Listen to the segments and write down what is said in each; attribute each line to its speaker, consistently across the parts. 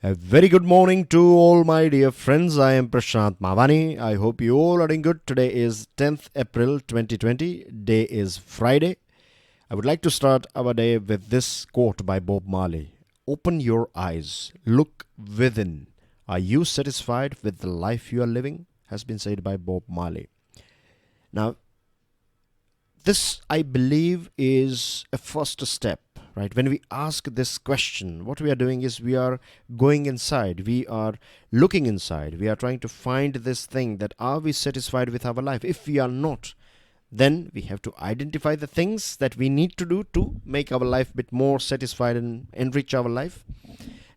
Speaker 1: A very good morning to all my dear friends. I am Prashant Mavani. I hope you all are doing good. Today is 10th April 2020. Day is Friday. I would like to start our day with this quote by Bob Marley. Open your eyes, look within. Are you satisfied with the life you are living? Has been said by Bob Marley. Now, this, I believe, is a first step, right? When we ask this question, what we are doing is we are going inside, we are looking inside, we are trying to find this thing that are we satisfied with our life? If we are not, then we have to identify the things that we need to do to make our life a bit more satisfied and enrich our life.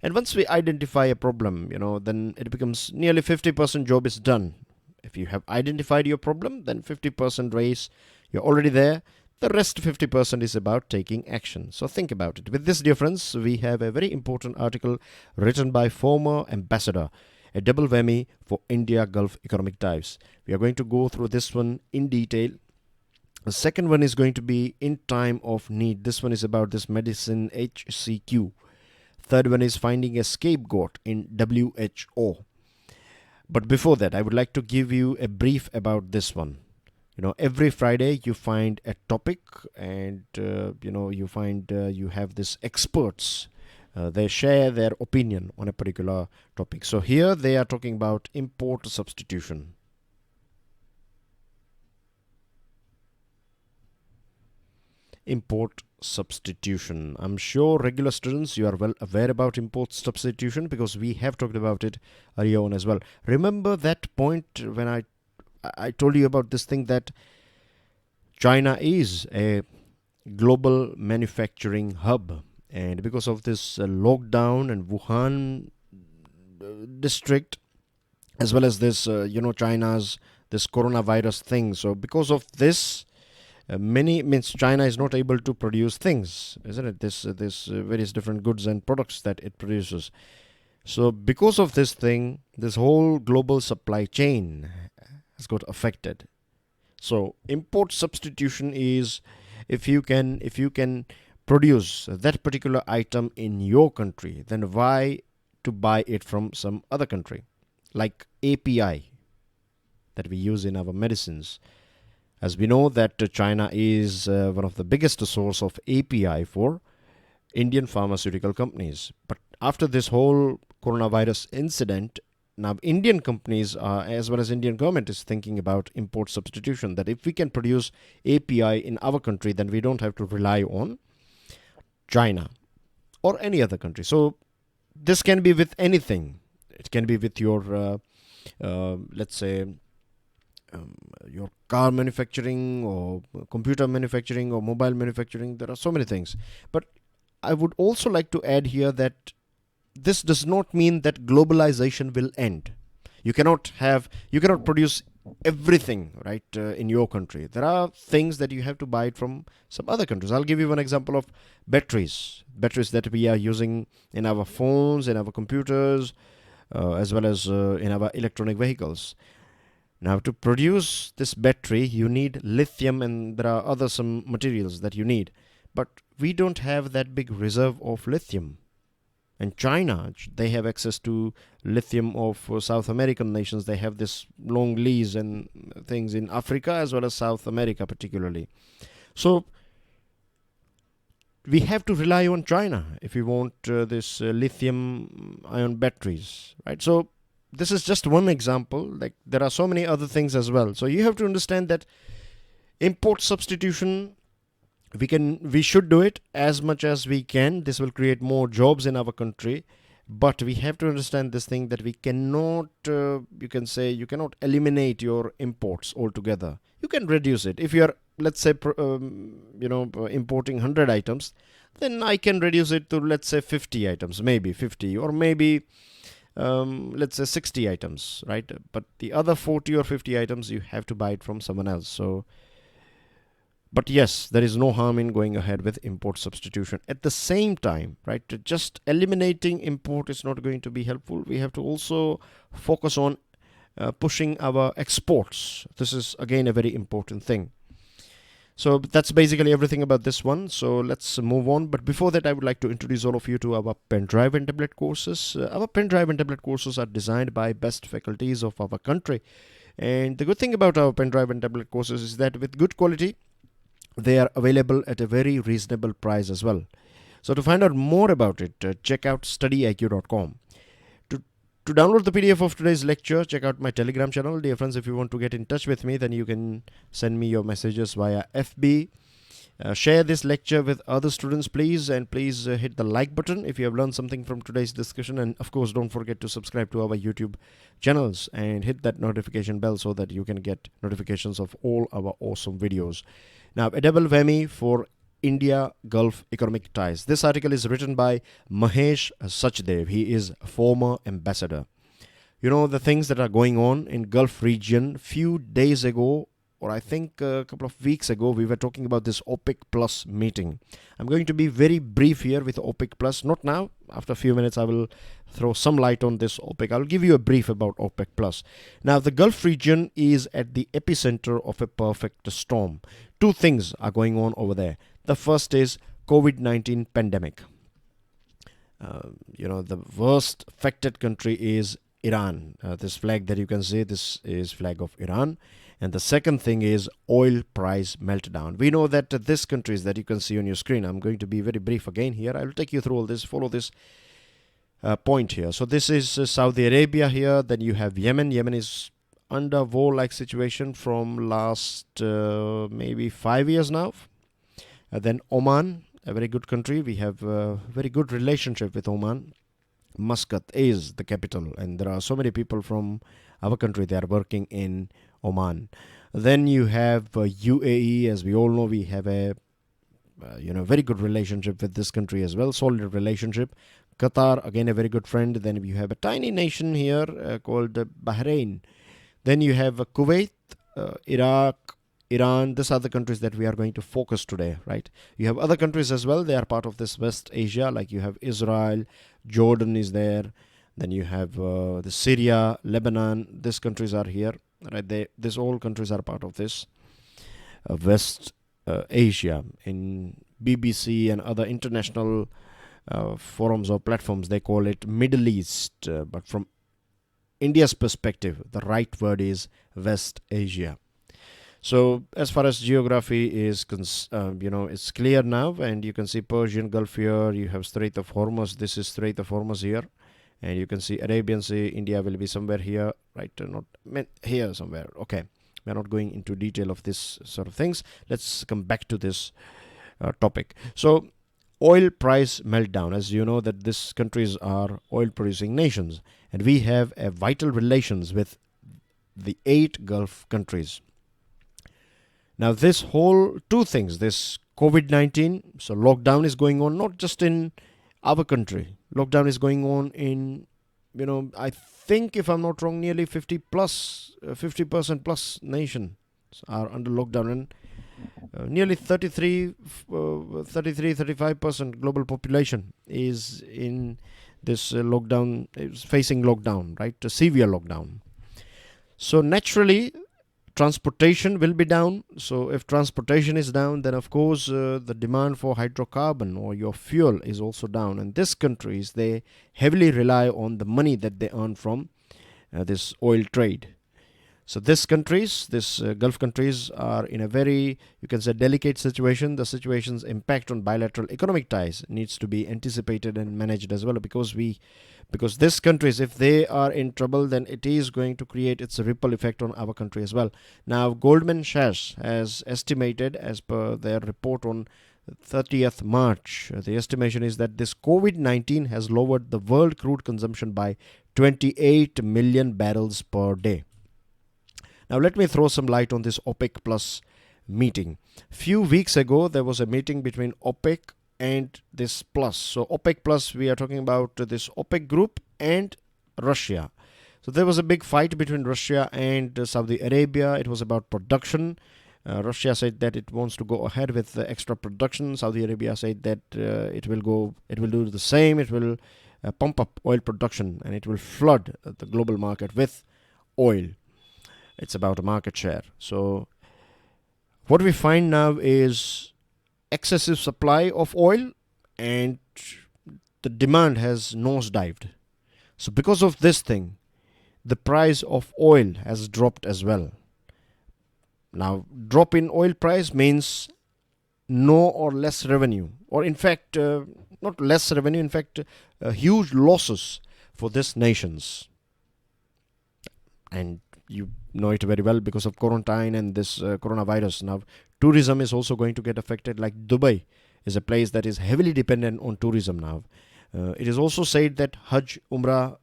Speaker 1: And once we identify a problem, then it becomes nearly 50% job is done. If you have identified your problem, then 50% race, you're already there. The rest 50% is about taking action. So think about it. With this difference, we have a very important article written by former ambassador, a double whammy for India Gulf Economic Ties. We are going to go through this one in detail. The second one is going to be in time of need. This one is about this medicine HCQ. Third one is finding a scapegoat in WHO. But before that, I would like to give you a brief about this one. Every Friday you find a topic, and you have these experts. They share their opinion on a particular topic. So here they are talking about import substitution. Import substitution. I'm sure regular students, you are well aware about import substitution because we have talked about it earlier on as well. Remember that point when I told you about this thing that China is a global manufacturing hub, and because of this lockdown and Wuhan district, as well as this China's this coronavirus thing, so because of this China is not able to produce things, isn't it? This various different goods and products that it produces. So because of this thing, this whole global supply chain has got affected. So import substitution is if you can produce that particular item in your country, then why to buy it from some other country? Like API that we use in our medicines. As we know that China is one of the biggest source of API for Indian pharmaceutical companies. But after this whole coronavirus incident, now Indian companies as well as Indian government is thinking about import substitution, that if we can produce API in our country, then we don't have to rely on China or any other country. So this can be with anything. It can be with your let's say your car manufacturing or computer manufacturing or mobile manufacturing. There are so many things. But I would also like to add here that this does not mean that globalization will end. You cannot produce everything, right, in your country. There are things that you have to buy it from some other countries. I'll give you one example of batteries that we are using in our phones, in our computers, as well as in our electronic vehicles. Now, to produce this battery, you need lithium, and there are other some materials that you need. But we don't have that big reserve of lithium. And China, they have access to lithium of South American nations. They have this long lease and things in Africa as well as South America particularly. So we have to rely on China if we want this lithium ion batteries, right? So this is just one example. Like there are so many other things as well. So you have to understand that import substitution, we should do it as much as we can. This will create more jobs in our country, but we have to understand this thing that we cannot you cannot eliminate your imports altogether. You can reduce it. If you are, let's say, importing 100 items, then I can reduce it to, let's say, 50 items, maybe 50, or maybe let's say 60 items, right? But the other 40 or 50 items you have to buy it from someone else. So but yes, there is no harm in going ahead with import substitution. At the same time, right, just eliminating import is not going to be helpful. We have to also focus on pushing our exports. This is again a very important thing. So that's basically everything about this one. So let's move on. But before that, I would like to introduce all of you to our pen drive and tablet courses. Our pen drive and tablet courses are designed by best faculties of our country. And the good thing about our pen drive and tablet courses is that with good quality, they are available at a very reasonable price as well. So to find out more about it, check out StudyIQ.com. To download the PDF of today's lecture, check out my Telegram channel. Dear friends, if you want to get in touch with me, then you can send me your messages via FB. Share this lecture with other students, please. And please hit the like button if you have learned something from today's discussion. And of course, don't forget to subscribe to our YouTube channels and hit that notification bell so that you can get notifications of all our awesome videos. Now, a double whammy for India-Gulf economic ties. This article is written by Mahesh Sachdev. He is a former ambassador. You know, the things that are going on in Gulf region. Few days ago, or I think a couple of weeks ago, we were talking about this OPEC Plus meeting. I'm going to be very brief here with OPEC Plus. Not now. After a few minutes, I will throw some light on this OPEC. I'll give you a brief about OPEC Plus. Now, the Gulf region is at the epicenter of a perfect storm. Two things are going on over there. The first is COVID-19 pandemic. The worst affected country is Iran. This flag that you can see, this is flag of Iran. And the second thing is oil price meltdown. We know that these countries that you can see on your screen, I'm going to be very brief again here. I will take you through all this, follow this point here. So this is Saudi Arabia here. Then you have Yemen. Yemen is under war-like situation from last maybe 5 years now. Then Oman, a very good country. We have a very good relationship with Oman. Muscat is the capital, and there are so many people from our country that are working in Oman. Then you have UAE. As we all know, we have a very good relationship with this country as well, solid relationship. Qatar, again a very good friend. Then you have a tiny nation here called Bahrain. Then you have Kuwait, Iraq, Iran. These are the countries that we are going to focus today, right? You have other countries as well. They are part of this West Asia, like you have Israel, Jordan is there. Then you have the Syria, Lebanon. These countries are here, right? These all countries are part of this West Asia. In BBC and other international forums or platforms, they call it Middle East. But from India's perspective, the right word is West Asia. So as far as geography is, it's clear now, and you can see Persian Gulf here. You have Strait of Hormuz. This is Strait of Hormuz here, and you can see Arabian Sea. India will be somewhere here, right? Not here somewhere. Okay, we're not going into detail of this sort of things. Let's come back to this topic. So oil price meltdown. As you know, that these countries are oil-producing nations, and we have a vital relations with the 8 Gulf countries. Now, this whole two things, this COVID-19, so lockdown is going on not just in our country. Lockdown is going on in, I think if I'm not wrong, nearly 50% plus nations are under lockdown, and nearly 35% global population is in this lockdown, is facing lockdown, right? A severe lockdown. So naturally, transportation will be down. So if transportation is down, then of course the demand for hydrocarbon or your fuel is also down. And these countries, they heavily rely on the money that they earn from this oil trade. So these countries, Gulf countries, are in a very, you can say, delicate situation. The situation's impact on bilateral economic ties needs to be anticipated and managed as well, because these countries, if they are in trouble, then it is going to create its ripple effect on our country as well. Now, Goldman Sachs has estimated, as per their report on 30th March, the estimation is that this COVID-19 has lowered the world crude consumption by 28 million barrels per day. Now, let me throw some light on this OPEC Plus meeting. Few weeks ago, there was a meeting between OPEC and this Plus. So OPEC Plus, we are talking about this OPEC group and Russia. So there was a big fight between Russia and Saudi Arabia. It was about production. Russia said that it wants to go ahead with the extra production. Saudi Arabia said that it will do the same. It will pump up oil production, and it will flood the global market with oil. It's about a market share. So What we find now is excessive supply of oil, and the demand has nosedived. So because of this thing, the price of oil has dropped as well. Now, drop in oil price means no or less revenue, or in fact, not less revenue, in fact, huge losses for these nations. And you know it very well because of quarantine and this coronavirus. Now, tourism is also going to get affected, like Dubai is a place that is heavily dependent on tourism now. It is also said that Hajj Umrah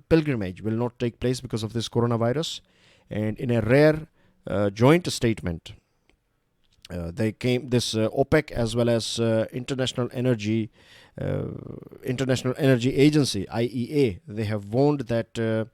Speaker 1: pilgrimage will not take place because of this coronavirus. And in a rare joint statement, this OPEC as well as International Energy Agency (IEA), they have warned that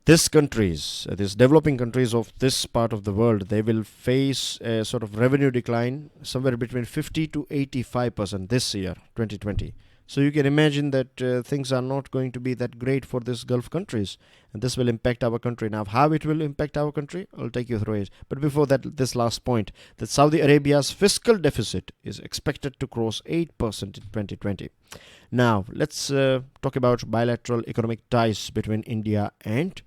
Speaker 1: these countries, these developing countries of this part of the world, they will face a sort of revenue decline somewhere between 50 to 85% this year, 2020. So you can imagine that things are not going to be that great for these Gulf countries, and this will impact our country. Now, how it will impact our country, I'll take you through it. But before that, this last point, that Saudi Arabia's fiscal deficit is expected to cross 8% in 2020. Now, let's talk about bilateral economic ties between India and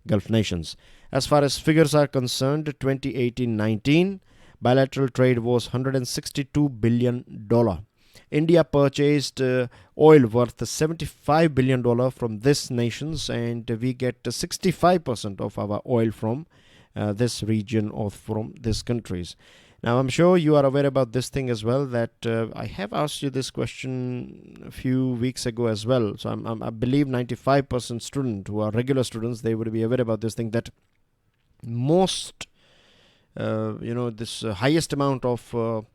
Speaker 1: Gulf nations. As far as figures are concerned, 2018-19 bilateral trade was $162 billion. India purchased oil worth $75 billion from these nations, and we get 65% of our oil from this region or from these countries. Now, I'm sure you are aware about this thing as well, that I have asked you this question a few weeks ago as well. So I believe 95% students who are regular students, they would be aware about this thing, that most, this highest amount of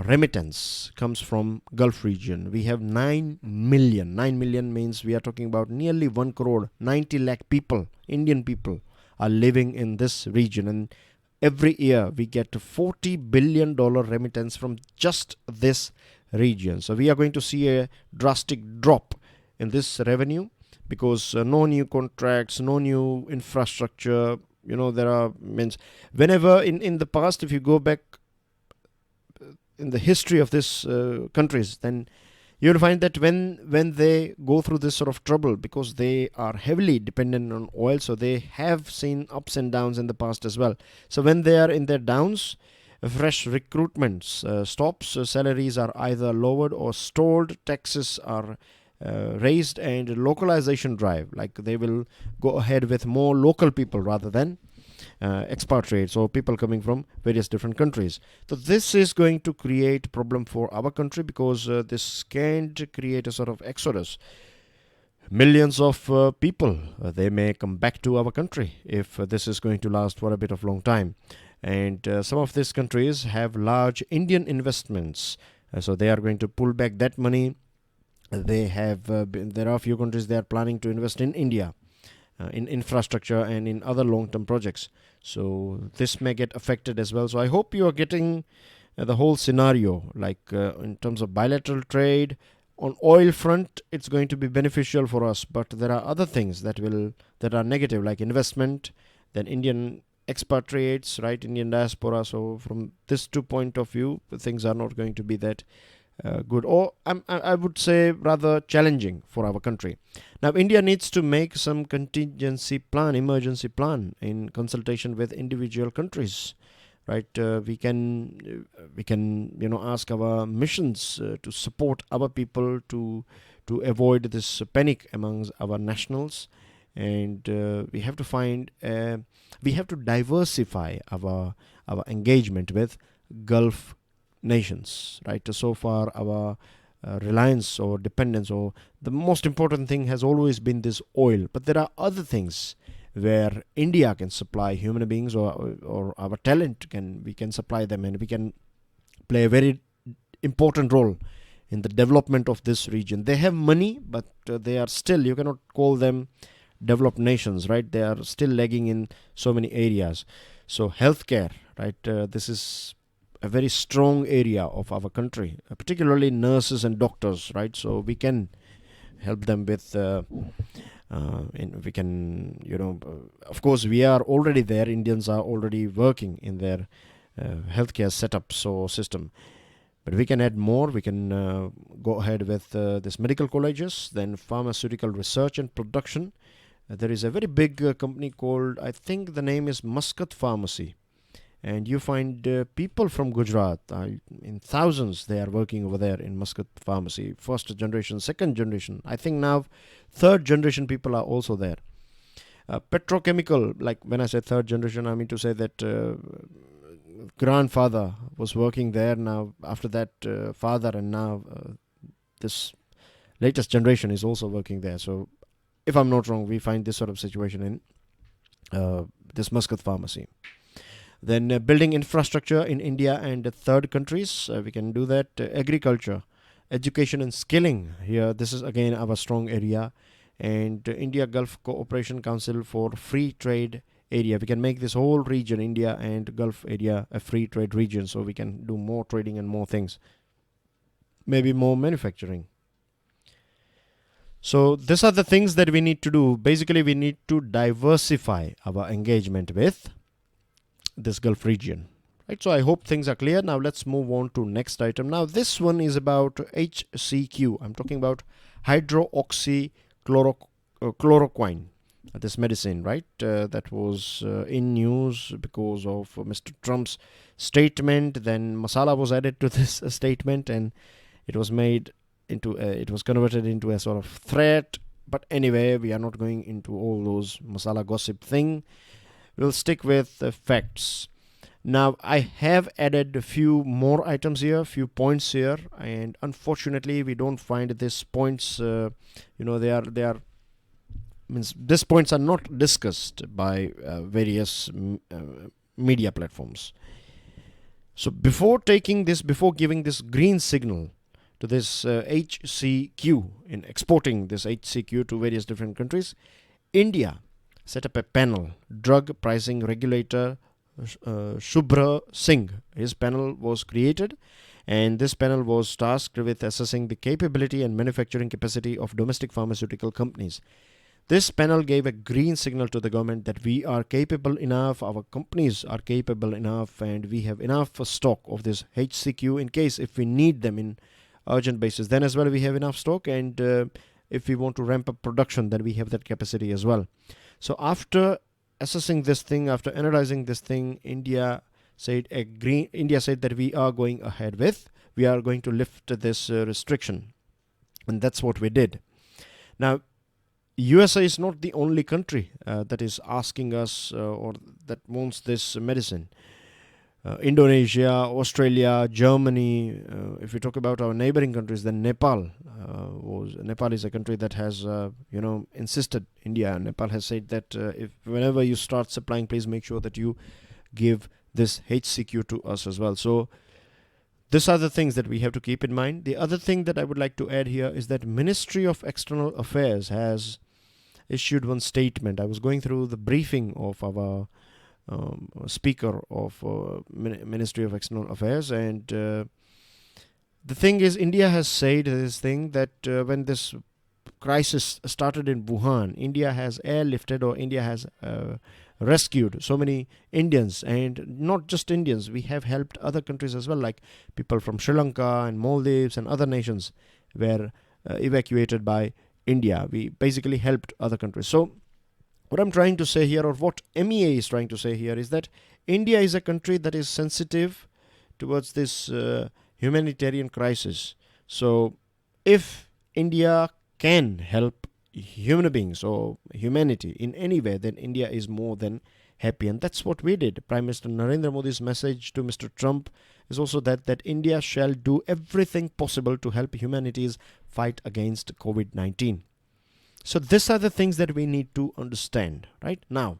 Speaker 1: remittance comes from Gulf region. We have 9 million. 9 million means we are talking about nearly 1 crore, 90 lakh people, Indian people are living in this region. And every year we get $40 billion remittance from just this region. So we are going to see a drastic drop in this revenue because no new contracts, no new infrastructure. There are means whenever in the past, if you go back in the history of these countries, then you'll find that when they go through this sort of trouble, because they are heavily dependent on oil, so they have seen ups and downs in the past as well. So when they are in their downs, fresh recruitments stops, salaries are either lowered or stalled, taxes are raised, and localization drive, like they will go ahead with more local people rather than expatriates or people coming from various different countries. So this is going to create problem for our country, because this can create a sort of exodus. Millions of people, they may come back to our country if this is going to last for a bit of long time. And some of these countries have large Indian investments, so they are going to pull back that money. They have there are a few countries they are planning to invest in India, in infrastructure and in other long-term projects. So this may get affected as well. So I hope you are getting the whole scenario, like in terms of bilateral trade. On oil front, it's going to be beneficial for us, but there are other things that are negative, like investment, then Indian expatriates, right, Indian diaspora. So from this two point of view, things are not going to be that good, or I would say rather challenging for our country. Now, India needs to make some contingency plan, emergency plan, in consultation with individual countries. Right, we can ask our missions to support our people to avoid this panic amongst our nationals, and we have to diversify our engagement with Gulf nations. Right, so far our reliance or dependence, or the most important thing has always been this oil, but there are other things where India can supply human beings, or our talent we can supply them, and we can play a very important role in the development of this region. They have money, but they are still, you cannot call them developed nations, right? They are still lagging in so many areas. So healthcare, right? This is a very strong area of our country, particularly nurses and doctors, right? So we can help them with we can, of course, we are already there. Indians are already working in their healthcare setups or system. But we can add more. We can go ahead with this medical colleges, then pharmaceutical research and production. There is a very big company called, I think the name is Muscat Pharmacy. And you find people from Gujarat, in thousands, they are working over there in Muscat Pharmacy. First generation, second generation. I think now third generation people are also there. Petrochemical, like when I say third generation, I mean to say that grandfather was working there. Now, after that, father, and now this latest generation is also working there. So, if I'm not wrong, we find this sort of situation in this Muscat Pharmacy. Then building infrastructure in India and third countries, we can do that. Agriculture, education and skilling. Here, this is again our strong area. And India Gulf Cooperation Council for Free Trade area. We can make this whole region, India and Gulf area, a free trade region. So we can do more trading and more things. Maybe more manufacturing. So these are the things that we need to do. Basically, we need to diversify our engagement with this Gulf region. Right, so I hope things are clear. Now let's move on to next item. Now this one is about HCQ. I'm talking about hydroxychloroquine, this medicine, right? That was in news because of Mr. Trump's statement. Then masala was added to this statement, and it was made into it was converted into a sort of threat. But anyway, we are not going into all those masala gossip thing. We'll stick with the facts. Now, I have added a few more items here, few points here, and unfortunately, we don't find these points. They are means these points are not discussed by various media platforms. So, before giving this green signal to this HCQ in exporting this HCQ to various different countries, India set up a panel, drug pricing regulator Shubhra Singh. His panel was created, and this panel was tasked with assessing the capability and manufacturing capacity of domestic pharmaceutical companies. This panel gave a green signal to the government that we are capable enough, our companies are capable enough, and we have enough stock of this HCQ in case if we need them in urgent basis. Then as well we have enough stock, and if we want to ramp up production, then we have that capacity as well. So after assessing this thing, after analyzing this thing, India said that we are going ahead with, we are going to lift this restriction. And that's what we did. Now, USA is not the only country that is asking us or that wants this medicine. Indonesia, Australia, Germany. If we talk about our neighboring countries, then Nepal is a country that has insisted. Nepal has said that if whenever you start supplying, please make sure that you give this HCQ to us as well. So these are the things that we have to keep in mind. The other thing that I would like to add here is that Ministry of External Affairs has issued one statement. I was going through the briefing of our speaker of Ministry of External Affairs, and the thing is, India has said this thing that when this crisis started in Wuhan, India has airlifted, or India has rescued so many Indians, and not just Indians, we have helped other countries as well, like people from Sri Lanka and Maldives and other nations were evacuated by India. We basically helped other countries. So what I'm trying to say here, or what MEA is trying to say here, is that India is a country that is sensitive towards this humanitarian crisis. So if India can help human beings or humanity in any way, then India is more than happy. And that's what we did. Prime Minister Narendra Modi's message to Mr. Trump is also that India shall do everything possible to help humanity's fight against COVID-19. So these are the things that we need to understand. Right now,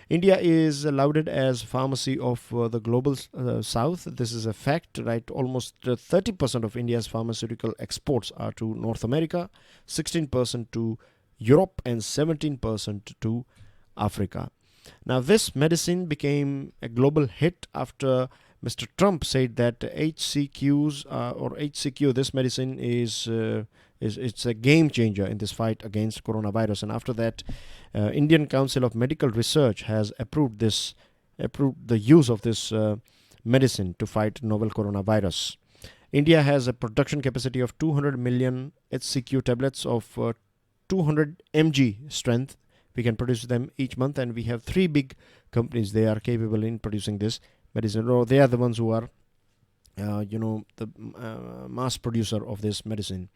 Speaker 1: India is lauded as pharmacy of the global south. This is a fact, right? Almost 30% of India's pharmaceutical exports are to North America, 16% to Europe, and 17% to Africa. Now, this medicine became a global hit after Mr. Trump said that HCQ, this medicine is it's a game changer in this fight against coronavirus. And after that, Indian Council of Medical Research has approved the use of this medicine to fight novel coronavirus. India has a production capacity of 200 million HCQ tablets of 200 mg strength. We can produce them each month, and we have 3 big companies. They are capable in producing this medicine, or they are the ones who are the mass producer of this medicine.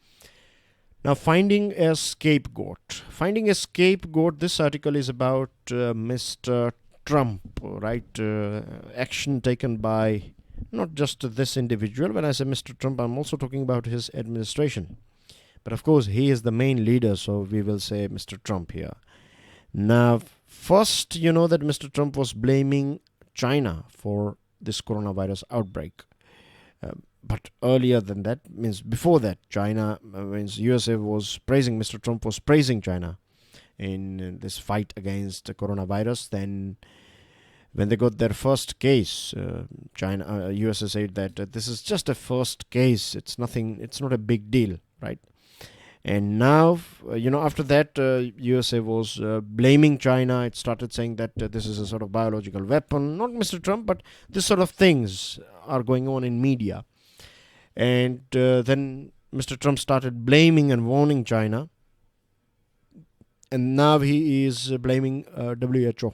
Speaker 1: Now, finding a scapegoat. Finding a scapegoat, this article is about Mr. Trump, right? Action taken by not just this individual. When I say Mr. Trump, I'm also talking about his administration. But of course, he is the main leader, so we will say Mr. Trump here. Now, first, you know that Mr. Trump was blaming China for this coronavirus outbreak. But earlier than that, means before that, USA was praising, Mr. Trump was praising China in this fight against the coronavirus. Then when they got their first case, USA said that this is just a first case. It's nothing, it's not a big deal, right? And now, after that, USA was blaming China. It started saying that this is a sort of biological weapon. Not Mr. Trump, but this sort of things are going on in media. And then Mr. Trump started blaming and warning China. And now he is blaming WHO.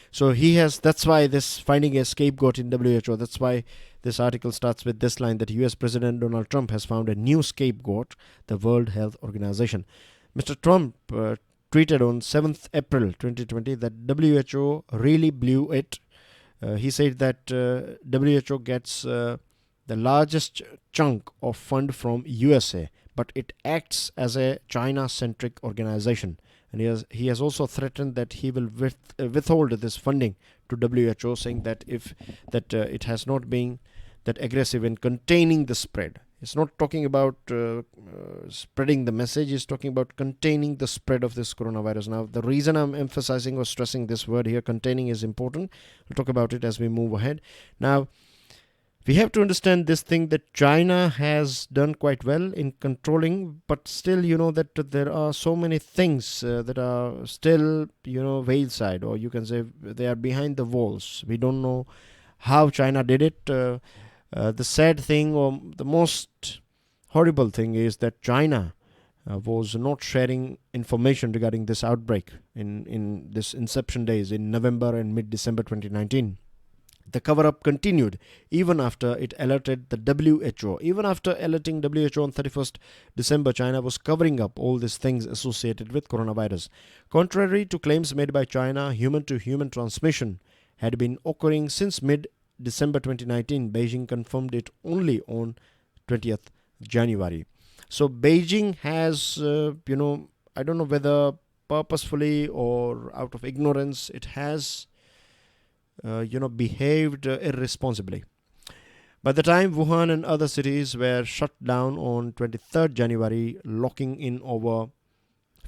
Speaker 1: So that's why this finding a scapegoat in WHO. That's why this article starts with this line, that US President Donald Trump has found a new scapegoat, the World Health Organization. Mr. Trump tweeted on 7th April 2020 that WHO really blew it. He said that WHO gets the largest chunk of fund from USA, but it acts as a China-centric organization. And he has also threatened that he will withhold this funding to WHO, saying that it has not been that aggressive in containing the spread. It's not talking about spreading the message. It's talking about containing the spread of this coronavirus. Now, the reason I'm emphasizing or stressing this word here, containing, is important. We'll talk about it as we move ahead. Now, we have to understand this thing that China has done quite well in controlling, but still, that there are so many things that are still, veil side, or you can say they are behind the walls. We don't know how China did it. The sad thing, or the most horrible thing, is that China was not sharing information regarding this outbreak in this inception days in November and mid-December 2019. The cover-up continued even after it alerted the WHO. Even after alerting WHO on 31st December, China was covering up all these things associated with coronavirus. Contrary to claims made by China, human-to-human transmission had been occurring since mid-December 2019. Beijing confirmed it only on 20th January. So Beijing has, I don't know whether purposefully or out of ignorance, it has behaved irresponsibly. By the time Wuhan and other cities were shut down on 23rd January, locking in over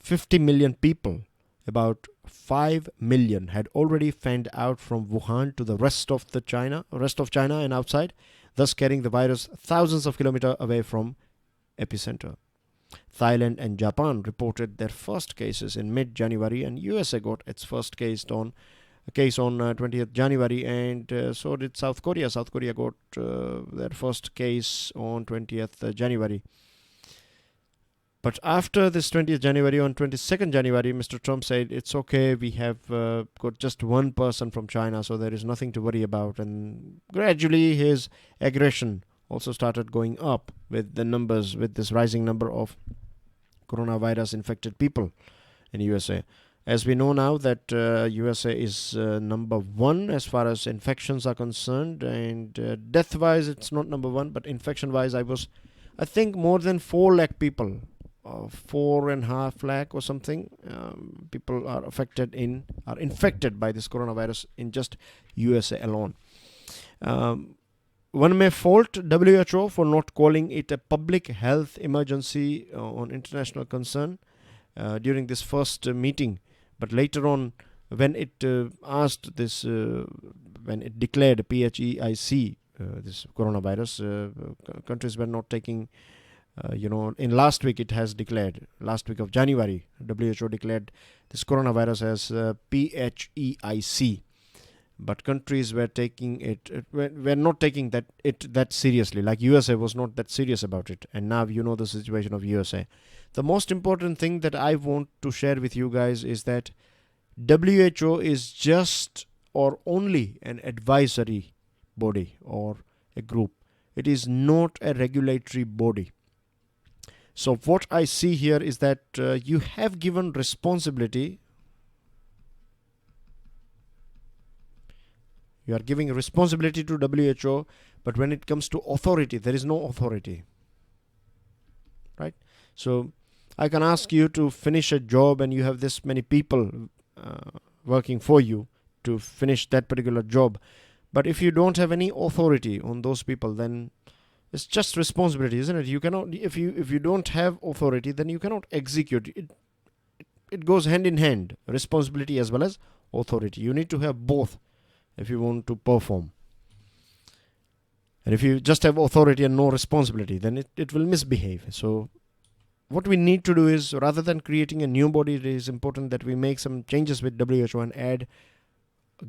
Speaker 1: 50 million people, about 5 million had already fanned out from Wuhan to the rest of China and outside, thus carrying the virus thousands of kilometers away from epicenter. Thailand and Japan reported their first cases in mid-January, and USA got its first case on 20th January, and so did South Korea. South Korea got their first case on 20th January. But after this 20th January, on 22nd January, Mr. Trump said, it's okay, we have got just one person from China, so there is nothing to worry about. And gradually his aggression also started going up with the numbers, with this rising number of coronavirus infected people in USA. As we know now that USA is number 1 as far as infections are concerned, and death-wise it's not number 1, but infection-wise I think more than 4 lakh people, 4.5 lakh or something, people are infected by this coronavirus in just USA alone. One may fault WHO for not calling it a public health emergency on international concern during this first meeting. But later on, when it asked this, when it declared PHEIC, this coronavirus, countries were not taking, in last week it has declared, last week of January, WHO declared this coronavirus as PHEIC. but countries were taking were not taking that seriously. Like USA was not that serious about it, and now you know the situation of USA. The most important thing that I want to share with you guys is that WHO is just or only an advisory body or a group. It is not a regulatory body. So what I see here is that you have given responsibility. You are giving responsibility to WHO, but when it comes to authority, there is no authority. Right? So I can ask you to finish a job and you have this many people working for you to finish that particular job. But if you don't have any authority on those people, then it's just responsibility, isn't it? You cannot, if you don't have authority, then you cannot execute. It goes hand in hand, responsibility as well as authority. You need to have both if you want to perform. And if you just have authority and no responsibility, then it will misbehave. So what we need to do is, rather than creating a new body, it is important that we make some changes with WHO and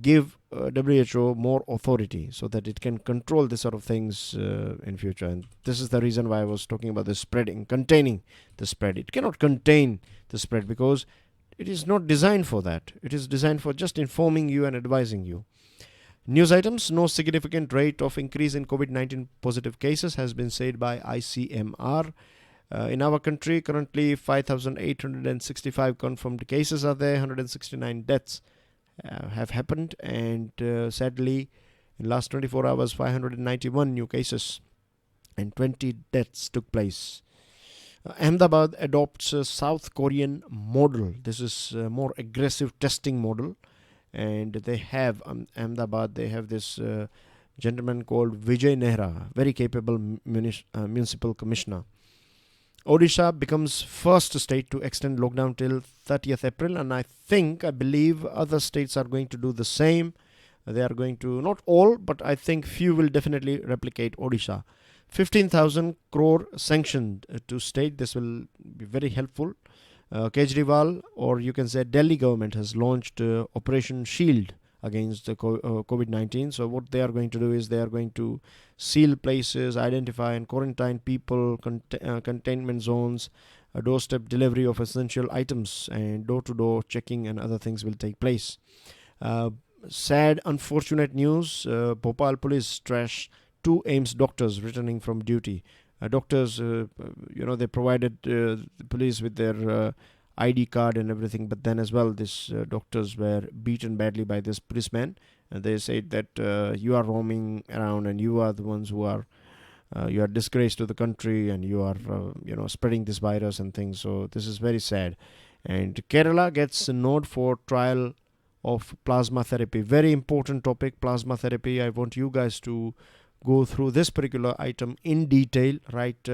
Speaker 1: give WHO more authority so that it can control this sort of things in future. And this is the reason why I was talking about the spreading, containing the spread. It cannot contain the spread because it is not designed for that. It is designed for just informing you and advising you. News items: no significant rate of increase in COVID-19 positive cases has been said by ICMR. In our country, currently 5,865 confirmed cases are there, 169 deaths have happened, and sadly, in last 24 hours, 591 new cases and 20 deaths took place. Ahmedabad adopts a South Korean model. This is a more aggressive testing model. And they have, Ahmedabad, they have this gentleman called Vijay Nehra, very capable municipal commissioner. Odisha becomes first state to extend lockdown till 30th April. And I believe other states are going to do the same. They are going to, not all, but I think few will definitely replicate Odisha. 15,000 crore sanctioned to state. This will be very helpful. Kejriwal, or you can say Delhi government, has launched Operation Shield against the COVID-19. So what they are going to do is they are going to seal places, identify and quarantine people, containment zones, doorstep delivery of essential items, and door-to-door checking and other things will take place. Sad, unfortunate news. Bhopal police trash 2 AIMS doctors returning from duty. Doctors, they provided the police with their ID card and everything, but then as well, these doctors were beaten badly by this policeman, and they said that you are roaming around and you are the ones who are you are disgrace to the country and you are spreading this virus and things. So this is very sad. And Kerala gets a nod for trial of plasma therapy. Very important topic, plasma therapy. I want you guys to go through this particular item in detail, right?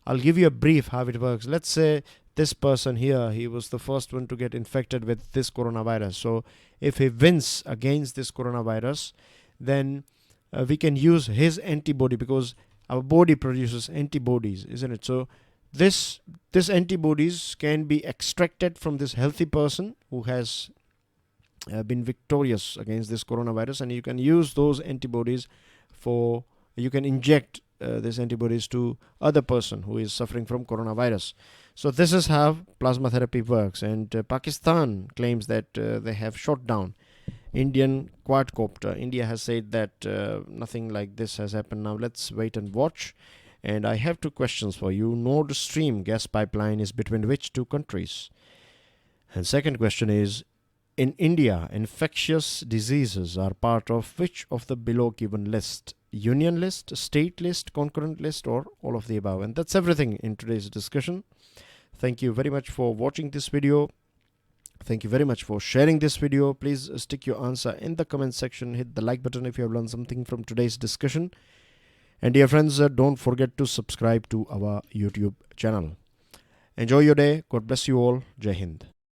Speaker 1: I'll give you a brief how it works. Let's say this person here, he was the first one to get infected with this coronavirus. So if he wins against this coronavirus, then we can use his antibody, because our body produces antibodies, isn't it? So this antibodies can be extracted from this healthy person who has been victorious against this coronavirus, and you can use those antibodies for, you can inject these antibodies to other person who is suffering from coronavirus. So this is how plasma therapy works. And Pakistan claims that they have shot down Indian quadcopter. India has said that nothing like this has happened. Now let's wait and watch. And I have 2 questions for you. Nord Stream gas pipeline is between which 2 countries? And second question is, in India, infectious diseases are part of which of the below given list? Union list, state list, concurrent list, or all of the above? And that's everything in today's discussion. Thank you very much for watching this video. Thank you very much for sharing this video. Please stick your answer in the comment section. Hit the like button if you have learned something from today's discussion. And dear friends, don't forget to subscribe to our YouTube channel. Enjoy your day. God bless you all. Jai Hind.